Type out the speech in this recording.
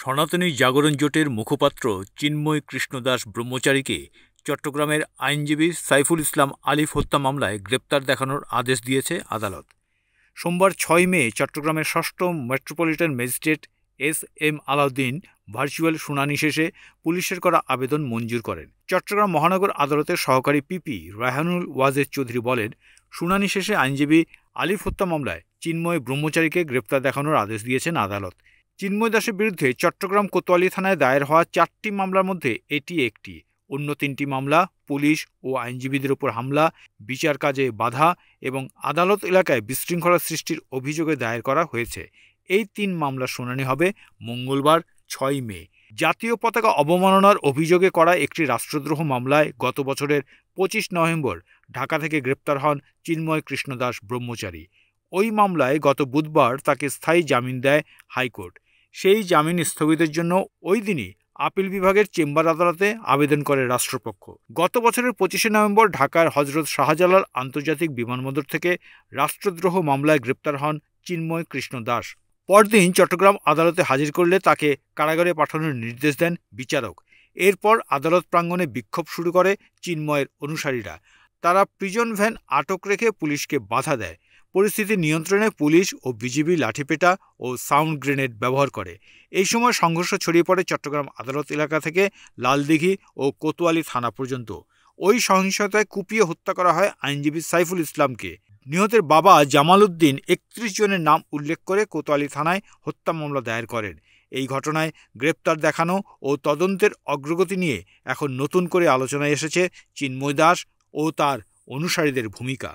সনাতনী জাগরণ জোটের মুখপাত্র চিন্ময় কৃষ্ণ দাস ব্রহ্মচারীকে চট্টগ্রামের আইনজীবী সাইফুল ইসলাম আলিফ হত্যা মামলায় গ্রেপ্তার দেখানোর আদেশ দিয়েছে আদালত। সোমবার ৬ মে চট্টগ্রামের ৬ষ্ঠ metropolitan magistrate S M. Alauddin virtual শুনানি শেষে পুলিশের করা আবেদন মঞ্জুর করেন। চট্টগ্রাম মহানগর আদালতের সহকারী পিপি রায়হানুল ওয়াজেদ চৌধুরী বলেন, শুনানি শেষে আইনজীবী আলিফ হত্যা মামলায় চিন্ময় ব্রহ্মচারীকে গ্রেপ্তার দেখানোর আদেশ দিয়েছেন আদালত। চিন্ময় দাসের বিরুদ্ধে চট্টগ্রাম কোতোয়ালি থানায় দায়ের হওয়া ৪টি মামলার মধ্যে এটি একটি। অন্য ৩টি মামলা পুলিশ ও আইনজীবীদের উপর হামলা, বিচার কাজে বাধা এবং আদালত এলাকায় বিশৃঙ্খলা সৃষ্টির অভিযোগে দায়ের করা হয়েছে। এই ৩ মামলার শুনানি হবে মঙ্গলবার ৬ মে। জাতীয় পতাকা অবমাননার অভিযোগে করা একটি রাষ্ট্রদ্রোহ মামলায় গত বছরের ২৫ নভেম্বর ঢাকা থেকে গ্রেপ্তার হন চিন্ময় কৃষ্ণ দাস ব্রহ্মচারী। ওই মামলায় গত বুধবার তাকে স্থায়ী জামিন দেয় হাইকোর্ট। সেই জামিন স্থগিতের জন্য ওই দিনই আপিল বিভাগের চেম্বার আদালতে আবেদন করে রাষ্ট্রপক্ষ। গত বছরের ২৫শে নভেম্বর ঢাকার হজরত শাহজালাল আন্তর্জাতিক বিমানবন্দর থেকে রাষ্ট্রদ্রোহ মামলায় গ্রেপ্তার হন চিন্ময় কৃষ্ণ দাস। পরদিন চট্টগ্রাম আদালতে হাজির করলে তাকে কারাগারে পাঠানোর নির্দেশ দেন বিচারক। এরপর আদালত প্রাঙ্গণে বিক্ষোভ শুরু করে চিন্ময়ের অনুসারীরা। তারা প্রিজন ভ্যান আটক রেখে পুলিশকে বাধা দেয়। পরিস্থিতি নিয়ন্ত্রণে পুলিশ ও বিজিবি লাঠিপেটা ও সাউন্ড গ্রেনেড ব্যবহার করে। এই সময় সংঘর্ষ ছড়িয়ে পড়ে চট্টগ্রাম আদালত এলাকা থেকে লালদিঘি ও কোতোয়ালি থানা পর্যন্ত। ওই সহিংসতায় কুপিয়ে হত্যা করা হয় আইনজীবী সাইফুল ইসলামকে। নিহতের বাবা জামাল উদ্দিন ৩১ জনের নাম উল্লেখ করে কোতোয়ালি থানায় হত্যা মামলা দায়ের করেন। এই ঘটনায় গ্রেপ্তার দেখানো ও তদন্তের অগ্রগতি নিয়ে এখন নতুন করে আলোচনায় এসেছে চিন্ময় দাস ও তার অনুসারীদের ভূমিকা।